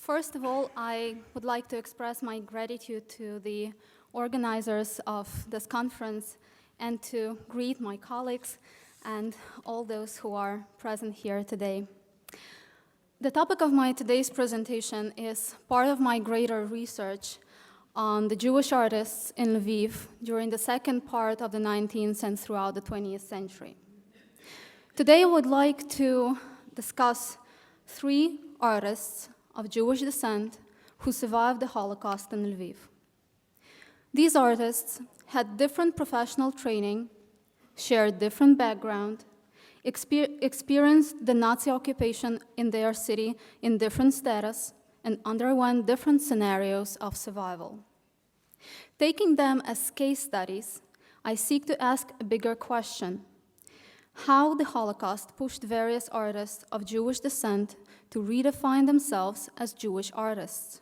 First of all, I would like to express my gratitude to the organizers of this conference and to greet my colleagues and all those who are present here today. The topic of my today's presentation is part of my greater research on the Jewish artists in Lviv during the second part of the 19th and throughout the 20th century. Today I would like to discuss three artists of Jewish descent who survived the Holocaust in Lviv. These artists had different professional training, shared different background, experienced the Nazi occupation in their city in different status, and underwent different scenarios of survival. Taking them as case studies, I seek to ask a bigger question: how the Holocaust pushed various artists of Jewish descent to redefine themselves as Jewish artists.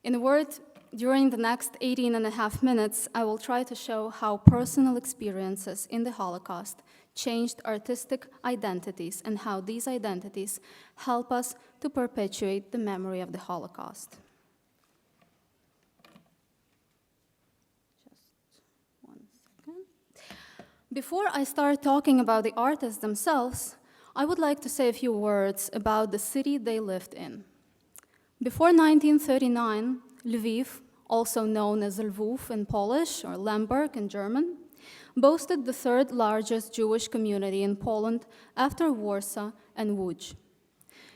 In a word, during the next 18.5 minutes, I will try to show how personal experiences in the Holocaust changed artistic identities and how these identities help us to perpetuate the memory of the Holocaust. Just 1 second. Before I start talking about the artists themselves, I would like to say a few words about the city they lived in. Before 1939, Lviv, also known as Lwów in Polish or Lemberg in German, boasted the third largest Jewish community in Poland after Warsaw and Łódź.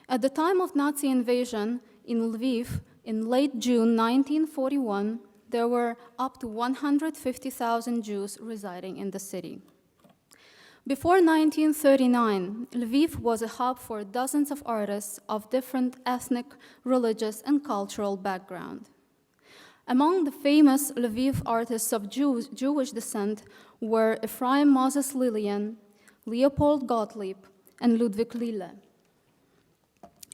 At the time of Nazi invasion in Lviv, in late June 1941, there were up to 150,000 Jews residing in the city. Before 1939, Lviv was a hub for dozens of artists of different ethnic, religious, and cultural background. Among the famous Lviv artists of Jewish descent were Ephraim Moses Lillian, Leopold Gottlieb, and Ludwig Lille.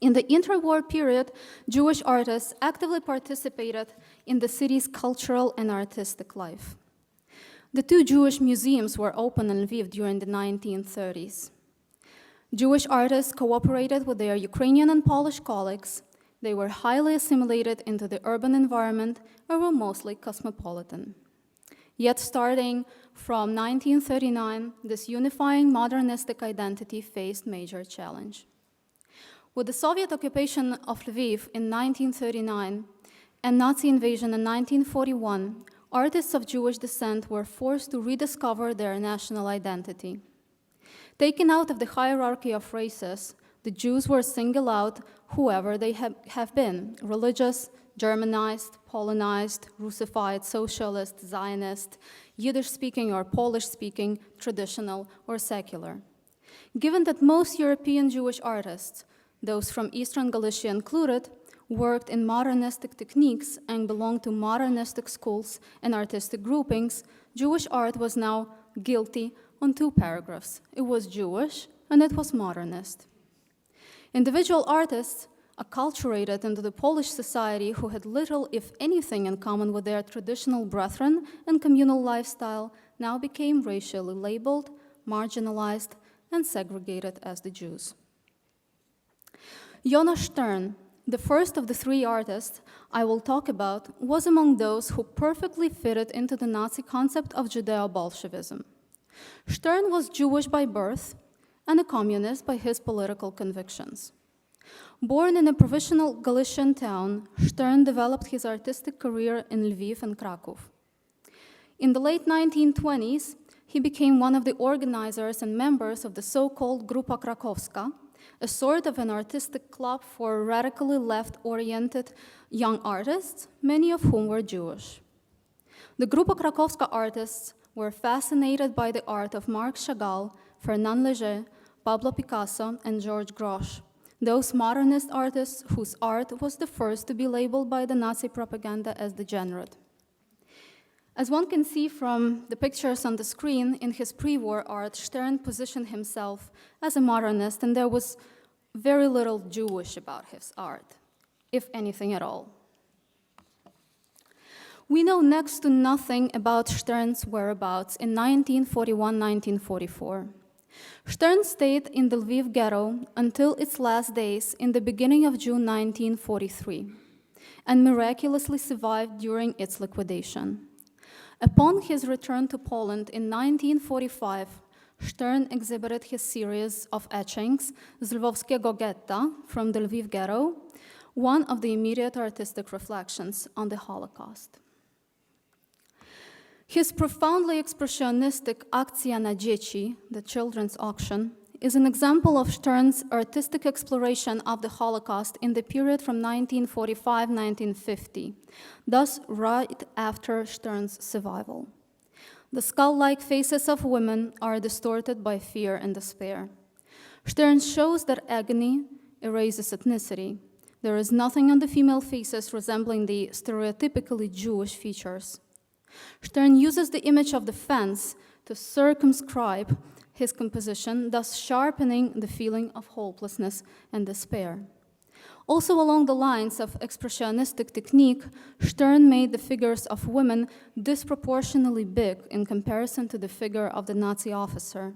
In the interwar period, Jewish artists actively participated in the city's cultural and artistic life. The two Jewish museums were open in Lviv during the 1930s. Jewish artists cooperated with their Ukrainian and Polish colleagues. They were highly assimilated into the urban environment and were mostly cosmopolitan. Yet starting from 1939, this unifying modernistic identity faced major challenge. With the Soviet occupation of Lviv in 1939 and Nazi invasion in 1941, artists of Jewish descent were forced to rediscover their national identity. Taken out of the hierarchy of races, the Jews were singled out whoever they have been: religious, Germanized, Polonized, Russified, socialist, Zionist, Yiddish-speaking or Polish-speaking, traditional or secular. Given that most European Jewish artists, those from Eastern Galicia included, worked in modernistic techniques and belonged to modernistic schools and artistic groupings, Jewish art was now guilty on two paragraphs. It was Jewish and it was modernist. Individual artists, acculturated into the Polish society who had little, if anything, in common with their traditional brethren and communal lifestyle, now became racially labeled, marginalized, and segregated as the Jews. Jonas Stern, the first of the three artists I will talk about, was among those who perfectly fitted into the Nazi concept of Judeo-Bolshevism. Stern was Jewish by birth and a communist by his political convictions. Born in a provincial Galician town, Stern developed his artistic career in Lviv and Kraków. In the late 1920s, he became one of the organizers and members of the so-called Grupa Krakowska, a sort of an artistic club for radically left-oriented young artists, many of whom were Jewish. The Grupa Krakowska artists were fascinated by the art of Marc Chagall, Fernand Léger, Pablo Picasso, and George Grosz, those modernist artists whose art was the first to be labeled by the Nazi propaganda as degenerate. As one can see from the pictures on the screen, in his pre-war art, Stern positioned himself as a modernist, and there was very little Jewish about his art, if anything at all. We know next to nothing about Stern's whereabouts in 1941-1944. Stern stayed in the Lviv ghetto until its last days in the beginning of June 1943, and miraculously survived during its liquidation. Upon his return to Poland in 1945, Stern exhibited his series of etchings, z Lwowskiego getta, from the Lviv ghetto, one of the immediate artistic reflections on the Holocaust. His profoundly expressionistic Akcja na dzieci, the children's auction, is an example of Stern's artistic exploration of the Holocaust in the period from 1945-1950, thus right after Stern's survival. The skull-like faces of women are distorted by fear and despair. Stern shows that agony erases ethnicity. There is nothing on the female faces resembling the stereotypically Jewish features. Stern uses the image of the fence to circumscribe his composition, thus sharpening the feeling of hopelessness and despair. Also along the lines of expressionistic technique, Stern made the figures of women disproportionately big in comparison to the figure of the Nazi officer.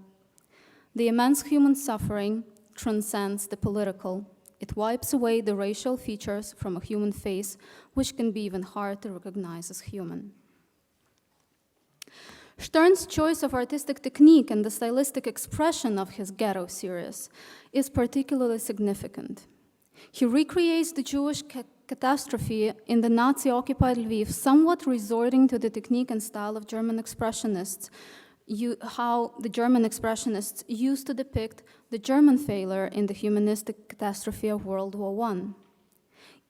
The immense human suffering transcends the political. It wipes away the racial features from a human face, which can be even hard to recognize as human. Stern's choice of artistic technique and the stylistic expression of his ghetto series is particularly significant. He recreates the Jewish catastrophe in the Nazi-occupied Lviv, somewhat resorting to the technique and style of German expressionists, how the German expressionists used to depict the German failure in the humanistic catastrophe of World War I.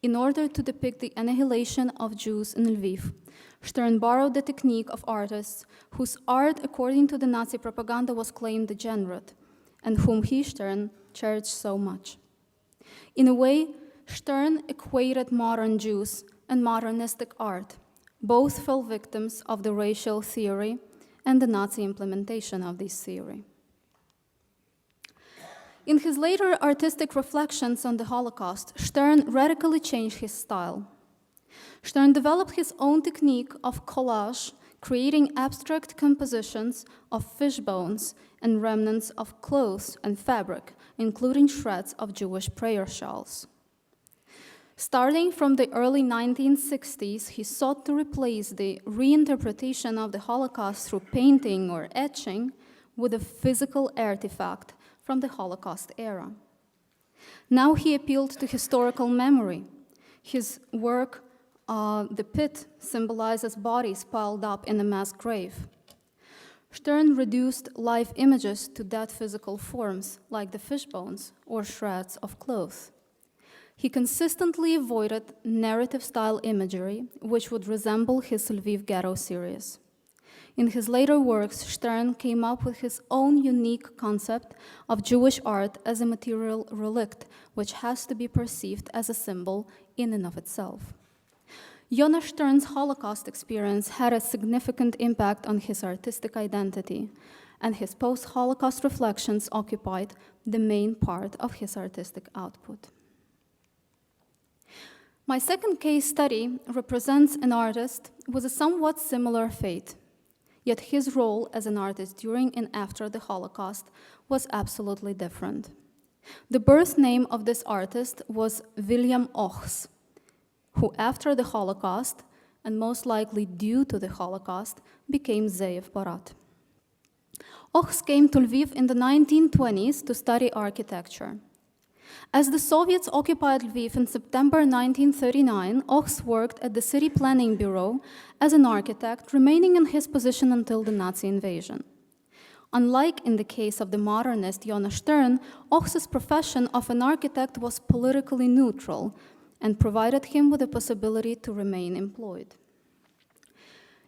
In order to depict the annihilation of Jews in Lviv, Stern borrowed the technique of artists whose art, according to the Nazi propaganda, was claimed degenerate, and whom he, Stern, cherished so much. In a way, Stern equated modern Jews and modernistic art. Both fell victims of the racial theory and the Nazi implementation of this theory. In his later artistic reflections on the Holocaust, Stern radically changed his style. Stern developed his own technique of collage, creating abstract compositions of fish bones and remnants of clothes and fabric, including shreds of Jewish prayer shawls. Starting from the early 1960s, he sought to replace the reinterpretation of the Holocaust through painting or etching with a physical artifact from the Holocaust era. Now he appealed to historical memory. His work, The Pit, symbolizes bodies piled up in a mass grave. Stern reduced live images to dead physical forms, like the fish bones or shreds of clothes. He consistently avoided narrative-style imagery, which would resemble his Lviv ghetto series. In his later works, Stern came up with his own unique concept of Jewish art as a material relict, which has to be perceived as a symbol in and of itself. Jonas Stern's Holocaust experience had a significant impact on his artistic identity, and his post-Holocaust reflections occupied the main part of his artistic output. My second case study represents an artist with a somewhat similar fate, yet his role as an artist during and after the Holocaust was absolutely different. The birth name of this artist was William Ochs, who after the Holocaust, and most likely due to the Holocaust, became Zeev Barat. Ochs came to Lviv in the 1920s to study architecture. As the Soviets occupied Lviv in September 1939, Ochs worked at the City Planning Bureau as an architect, remaining in his position until the Nazi invasion. Unlike in the case of the modernist Jonas Stern, Ochs's profession of an architect was politically neutral and provided him with the possibility to remain employed.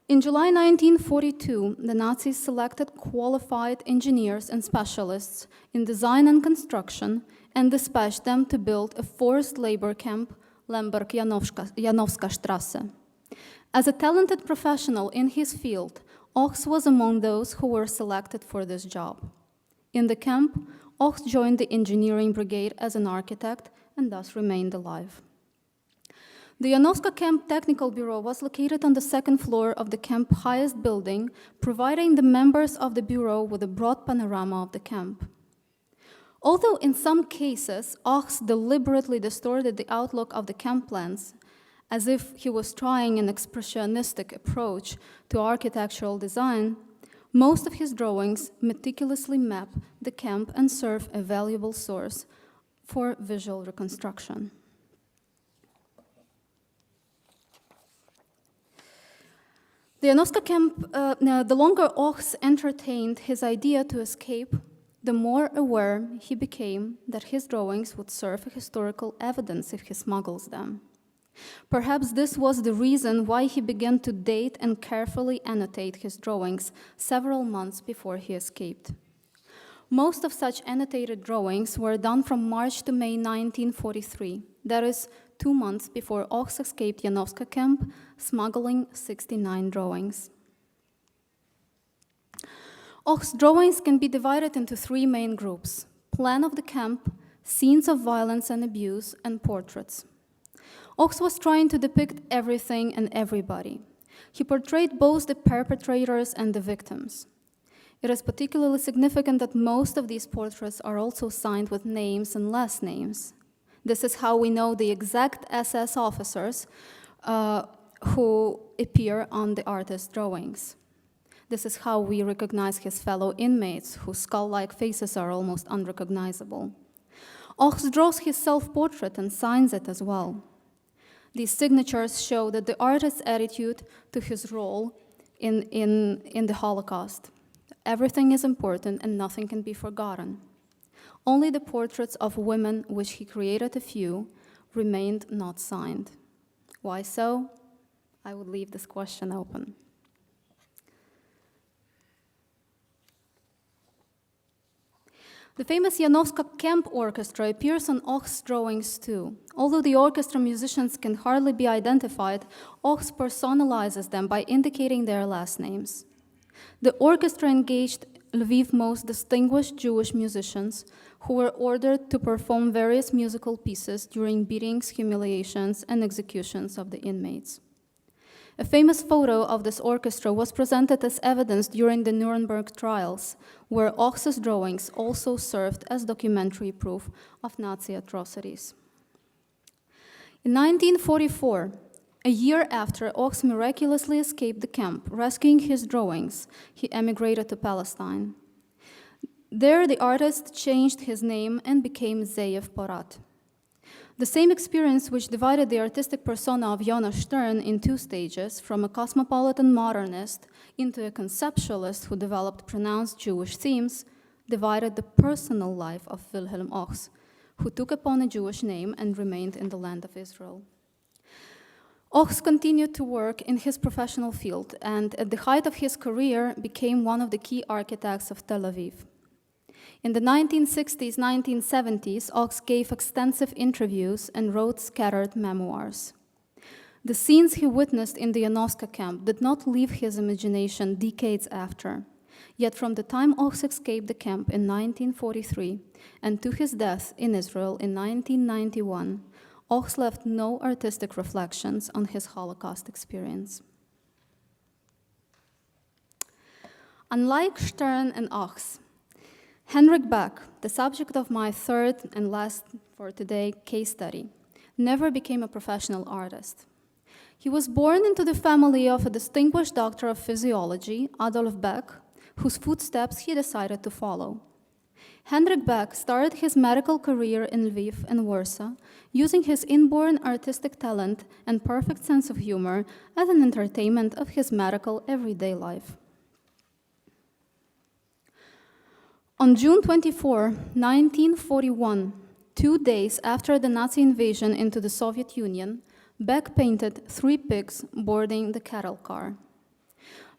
In July 1942, the Nazis selected qualified engineers and specialists in design and construction and dispatched them to build a forced labor camp, Lemberg-Janowska Strasse. As a talented professional in his field, Ochs was among those who were selected for this job. In the camp, Ochs joined the engineering brigade as an architect and thus remained alive. The Janowska Camp Technical Bureau was located on the second floor of the camp highest building, providing the members of the bureau with a broad panorama of the camp. Although in some cases, Ochs deliberately distorted the outlook of the camp plans, as if he was trying an expressionistic approach to architectural design, most of his drawings meticulously map the camp and serve a valuable source for visual reconstruction. The Janowska camp, the longer Ochs entertained his idea to escape, the more aware he became that his drawings would serve historical evidence if he smuggles them. Perhaps this was the reason why he began to date and carefully annotate his drawings several months before he escaped. Most of such annotated drawings were done from March to May 1943, that is, 2 months before Ochs escaped Janowska camp, smuggling 69 drawings. Ochs' drawings can be divided into 3 main groups: plan of the camp, scenes of violence and abuse, and portraits. Ochs was trying to depict everything and everybody. He portrayed both the perpetrators and the victims. It is particularly significant that most of these portraits are also signed with names and last names. This is how we know the exact SS officers who appear on the artist's drawings. This is how we recognize his fellow inmates, whose skull-like faces are almost unrecognizable. Ochs draws his self-portrait and signs it as well. These signatures show that the artist's attitude to his role in the Holocaust. Everything is important and nothing can be forgotten. Only the portraits of women, which he created a few, remained not signed. Why so? I would leave this question open. The famous Janowska Camp Orchestra appears on Ochs' drawings too. Although the orchestra musicians can hardly be identified, Ochs personalizes them by indicating their last names. The orchestra engaged Lviv's most distinguished Jewish musicians who were ordered to perform various musical pieces during beatings, humiliations, and executions of the inmates. A famous photo of this orchestra was presented as evidence during the Nuremberg trials, where Ochs' drawings also served as documentary proof of Nazi atrocities. In 1944, a year after Ochs miraculously escaped the camp, rescuing his drawings, he emigrated to Palestine. There, the artist changed his name and became Zeev Porat. The same experience which divided the artistic persona of Jonas Stern in 2 stages, from a cosmopolitan modernist into a conceptualist who developed pronounced Jewish themes, divided the personal life of Wilhelm Ochs, who took upon a Jewish name and remained in the land of Israel. Ochs continued to work in his professional field and, at the height of his career, became one of the key architects of Tel Aviv. In the 1960s, 1970s, Ochs gave extensive interviews and wrote scattered memoirs. The scenes he witnessed in the Janowska camp did not leave his imagination decades after. Yet from the time Ochs escaped the camp in 1943 and to his death in Israel in 1991, Ochs left no artistic reflections on his Holocaust experience. Unlike Stern and Ochs, Henrik Beck, the subject of my third and last for today case study, never became a professional artist. He was born into the family of a distinguished doctor of physiology, Adolf Beck, whose footsteps he decided to follow. Henrik Beck started his medical career in Lviv and Warsaw, using his inborn artistic talent and perfect sense of humor as an entertainment of his medical everyday life. On June 24, 1941, 2 days after the Nazi invasion into the Soviet Union, Beck painted 3 pigs boarding the cattle car.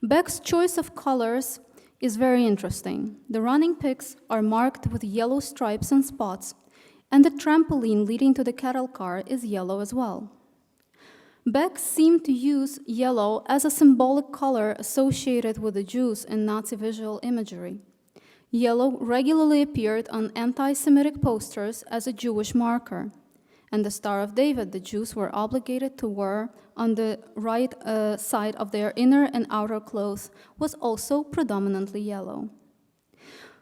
Beck's choice of colors is very interesting. The running pigs are marked with yellow stripes and spots, and the trampoline leading to the cattle car is yellow as well. Beck seemed to use yellow as a symbolic color associated with the Jews in Nazi visual imagery. Yellow regularly appeared on anti-Semitic posters as a Jewish marker, and the Star of David the Jews were obligated to wear on the right side of their inner and outer clothes was also predominantly yellow.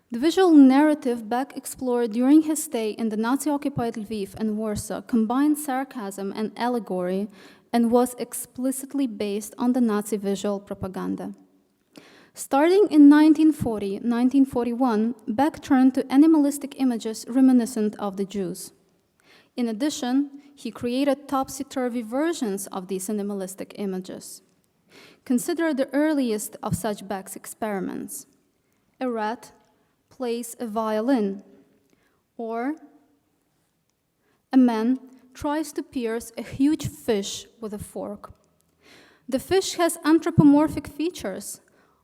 The visual narrative Beck explored during his stay in the Nazi-occupied Lviv and Warsaw combined sarcasm and allegory and was explicitly based on the Nazi visual propaganda. Starting in 1940-1941, Beck turned to animalistic images reminiscent of the Jews. In addition, he created topsy-turvy versions of these animalistic images. Consider the earliest of such Beck's experiments. A rat plays a violin, or a man tries to pierce a huge fish with a fork. The fish has anthropomorphic features,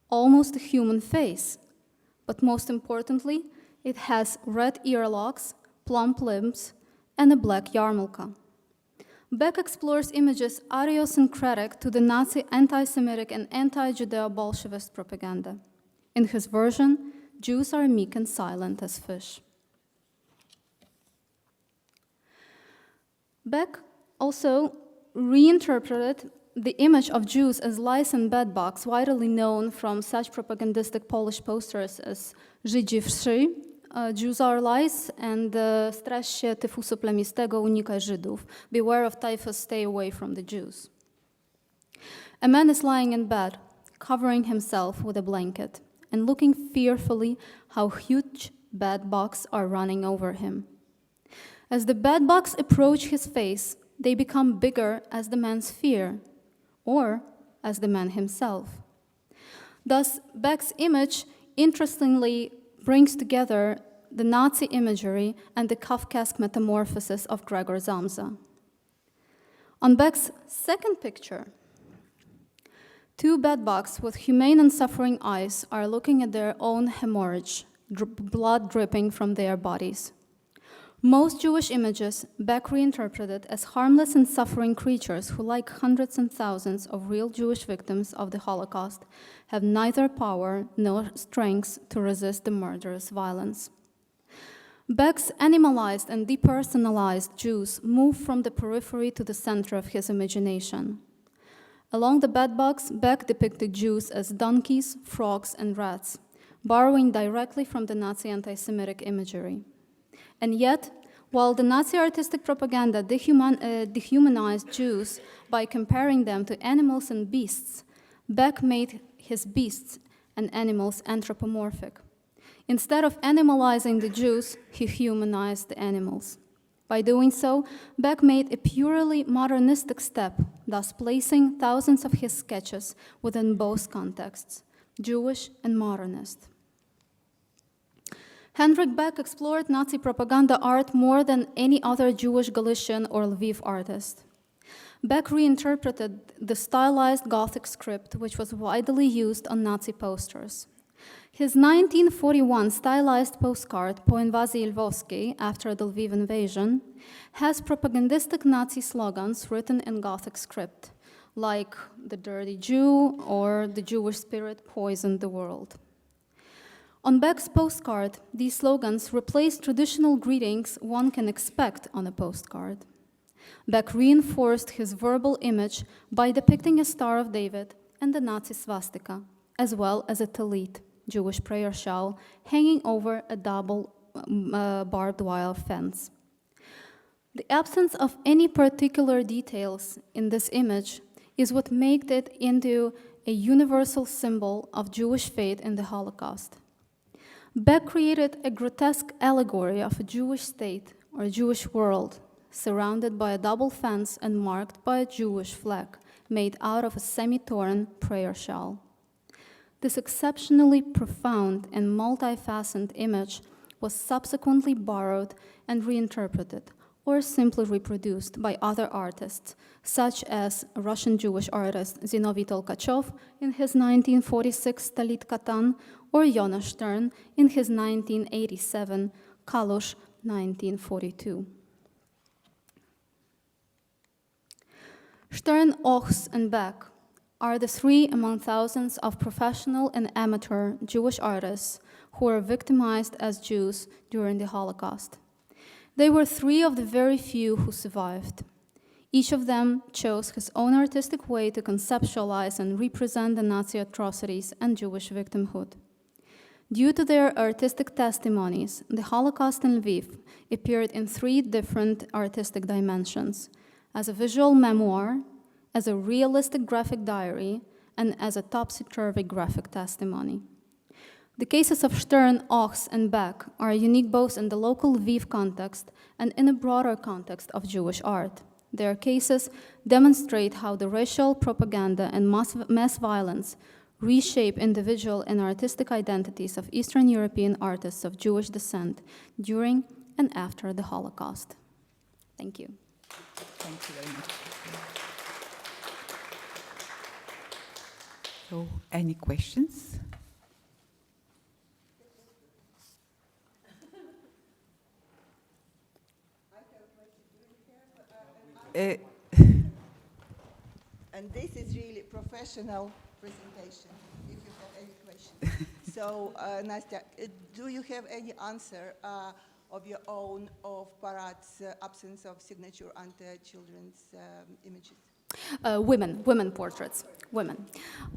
almost a human face, but most importantly, it has red earlocks, plump limbs, and a black yarmulke. Beck explores images idiosyncratic to the Nazi anti-Semitic and anti-Judeo-Bolshevist propaganda. In his version, Jews are meek and silent as fish. Beck also reinterpreted the image of Jews as lice and bedbugs, widely known from such propagandistic Polish posters as Żydzi wszy, Jews are lice, and straż się tyfusu plemistego, unikaj Żydów, beware of typhus, stay away from the Jews. A man is lying in bed, covering himself with a blanket, and looking fearfully how huge bedbugs are running over him. As the bedbugs approach his face, they become bigger as the man's fear, or as the man himself. Thus, Beck's image interestingly brings together the Nazi imagery and the Kafkaesque metamorphosis of Gregor Samsa. On Beck's second picture, two bedbugs with humane and suffering eyes are looking at their own hemorrhage, blood dripping from their bodies. Most Jewish images Beck reinterpreted as harmless and suffering creatures who, like hundreds and thousands of real Jewish victims of the Holocaust, have neither power nor strength to resist the murderous violence. Beck's animalized and depersonalized Jews move from the periphery to the center of his imagination. Along the bedbugs, Beck depicted Jews as donkeys, frogs, and rats, borrowing directly from the Nazi anti-Semitic imagery. And yet, while the Nazi artistic propaganda dehumanized Jews by comparing them to animals and beasts, Beck made his beasts and animals anthropomorphic. Instead of animalizing the Jews, he humanized the animals. By doing so, Beck made a purely modernistic step, thus placing thousands of his sketches within both contexts, Jewish and modernist. Hendrik Beck explored Nazi propaganda art more than any other Jewish Galician or Lviv artist. Beck reinterpreted the stylized Gothic script, which was widely used on Nazi posters. His 1941 stylized postcard, Po invazii Lwowskiej, after the Lviv invasion, has propagandistic Nazi slogans written in Gothic script, like "the dirty Jew" or "the Jewish spirit poisoned the world." On Beck's postcard, these slogans replaced traditional greetings one can expect on a postcard. Beck reinforced his verbal image by depicting a Star of David and the Nazi swastika, as well as a talit, Jewish prayer shawl, hanging over a double barbed wire fence. The absence of any particular details in this image is what made it into a universal symbol of Jewish faith in the Holocaust. Beck created a grotesque allegory of a Jewish state or a Jewish world, surrounded by a double fence and marked by a Jewish flag made out of a semi-torn prayer shawl. This exceptionally profound and multifaceted image was subsequently borrowed and reinterpreted, or simply reproduced by other artists, such as Russian Jewish artist Zinovy Tolkachov in his 1946 Talit Katan, or Jonas Stern in his 1987 Kalush 1942. Stern, Ochs, and Beck are the three among thousands of professional and amateur Jewish artists who were victimized as Jews during the Holocaust. They were three of the very few who survived. Each of them chose his own artistic way to conceptualize and represent the Nazi atrocities and Jewish victimhood. Due to their artistic testimonies, the Holocaust in Lviv appeared in three different artistic dimensions: as a visual memoir, as a realistic graphic diary, and as a topsy-turvy graphic testimony. The cases of Stern, Ochs, and Beck are unique both in the local Lviv context and in a broader context of Jewish art. Their cases demonstrate how the racial propaganda and mass violence reshape individual and artistic identities of Eastern European artists of Jewish descent during and after the Holocaust. Thank you. Thank you very much. So, any questions? And this is really professional presentation, if you have any questions. So, Nastya, do you have any answer of your own of Parad's absence of signature on the children's images? Women portraits, women.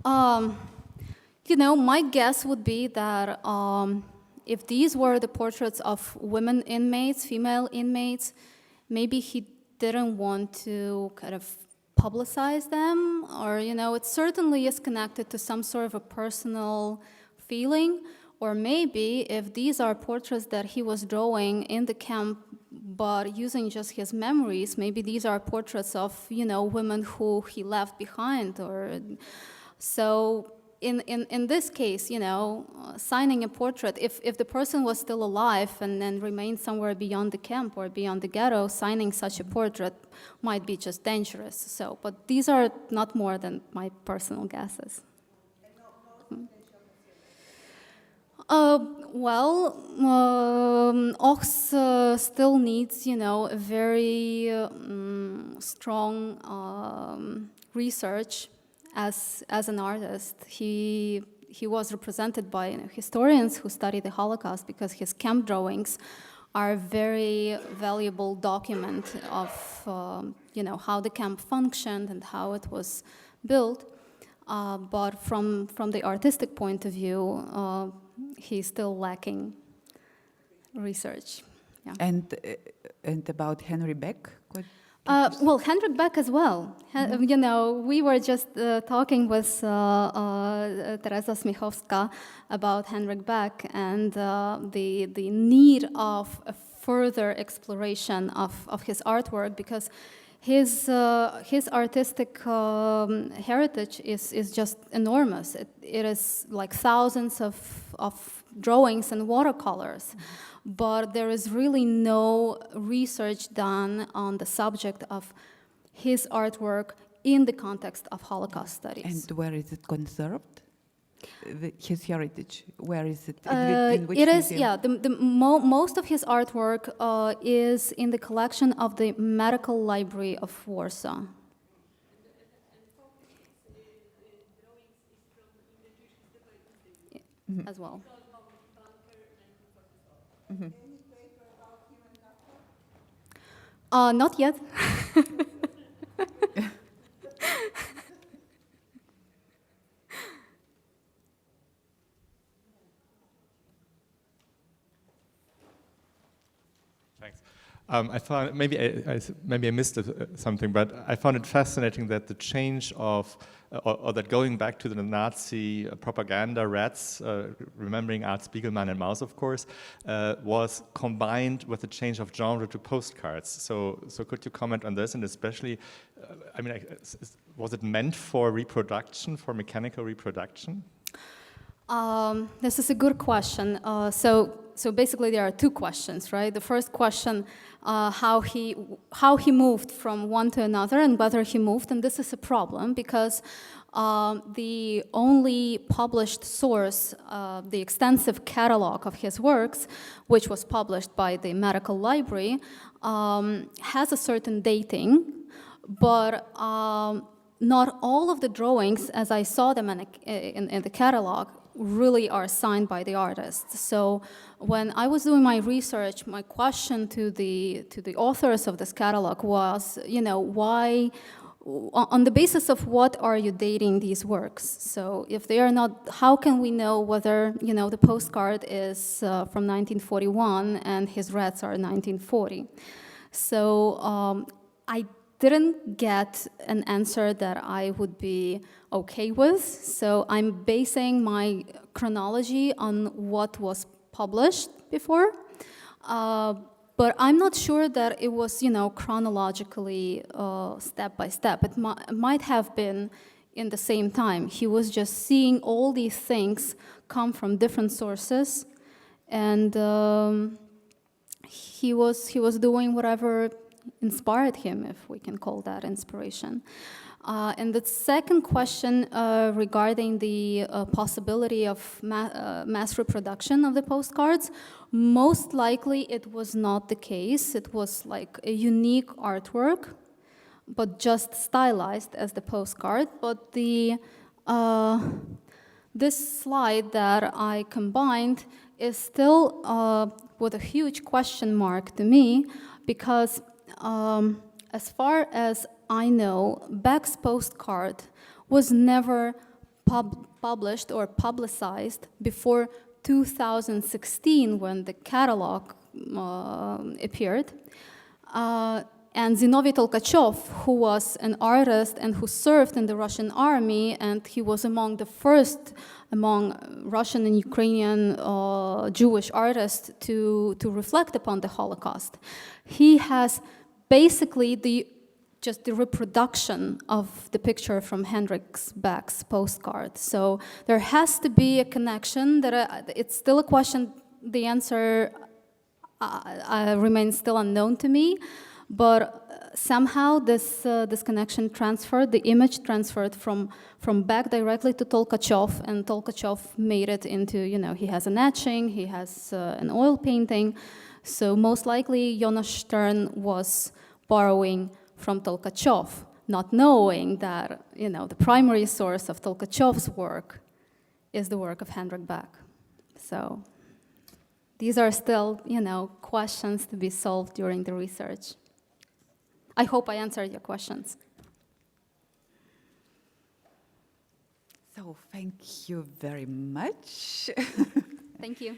My guess would be that if these were the portraits of women inmates, female inmates, maybe he didn't want to kind of publicize them, or, it certainly is connected to some sort of a personal feeling, or maybe if these are portraits that he was drawing in the camp, but using just his memories, maybe these are portraits of, women who he left behind, or so. In this case, signing a portrait, if the person was still alive and then remained somewhere beyond the camp or beyond the ghetto, signing such a portrait might be just dangerous. So, but these are not more than my personal guesses. Ochs still needs, a very strong research. As an artist, he was represented by historians who study the Holocaust, because his camp drawings are a very valuable document of how the camp functioned and how it was built. But from the artistic point of view, he's still lacking research. Yeah. And about Henry Beck? Well, Hendrik Beck as well. We were just talking with Teresa Simferovska about Hendrik Beck and the need of a further exploration of his artwork, because his artistic heritage is just enormous. It is like thousands of drawings and watercolors. But there is really no research done on the subject of his artwork in the context of Holocaust studies. And where is it conserved? His heritage, where is it? In which museum? Most of his artwork is in the collection of the Medical Library of Warsaw. Mm-hmm. As well. Mm-hmm. Any paper about him and Kafka? Not yet. Thanks. I found maybe I missed something, but I found it fascinating that the change of or that going back to the Nazi propaganda rats, remembering Art Spiegelman and Maus, of course, was combined with the change of genre to postcards. So could you comment on this? And especially, was it meant for reproduction, for mechanical reproduction? This is a good question. So basically, there are two questions, right? The first question, how he moved from one to another, and whether he moved, and this is a problem because the only published source, the extensive catalog of his works, which was published by the Medical Library, has a certain dating, but not all of the drawings, as I saw them in the catalog, really are signed by the artist. So when I was doing my research, my question to the authors of this catalog was, why, on the basis of what are you dating these works? So if they are not, how can we know whether, the postcard is from 1941 and his rats are 1940? So I didn't get an answer that I would be okay with. So I'm basing my chronology on what was published before. But I'm not sure that it was, chronologically step by step. It might have been in the same time. He was just seeing all these things come from different sources, and he was doing whatever inspired him, if we can call that inspiration. And the second question regarding the possibility of mass reproduction of the postcards, most likely it was not the case. It was like a unique artwork, but just stylized as the postcard. But this slide that I combined is still with a huge question mark to me, because as far as I know, Beck's postcard was never published or publicized before 2016, when the catalog appeared. And Zinovy Tolkachev, who was an artist and who served in the Russian army, and he was among the first among Russian and Ukrainian Jewish artists to reflect upon the Holocaust. He has basically just the reproduction of the picture from Hendrik Beck's postcard. So there has to be a connection. It's still a question. The answer remains still unknown to me. But somehow this connection transferred, the image transferred from Beck directly to Tolkachev, and Tolkachev made it into, he has an etching, he has an oil painting. So most likely Jonas Stern was borrowing from Tolkachev, not knowing that, the primary source of Tolkachev's work is the work of Hendrik Beck. So these are still, questions to be solved during the research. I hope I answered your questions. So thank you very much. Thank you.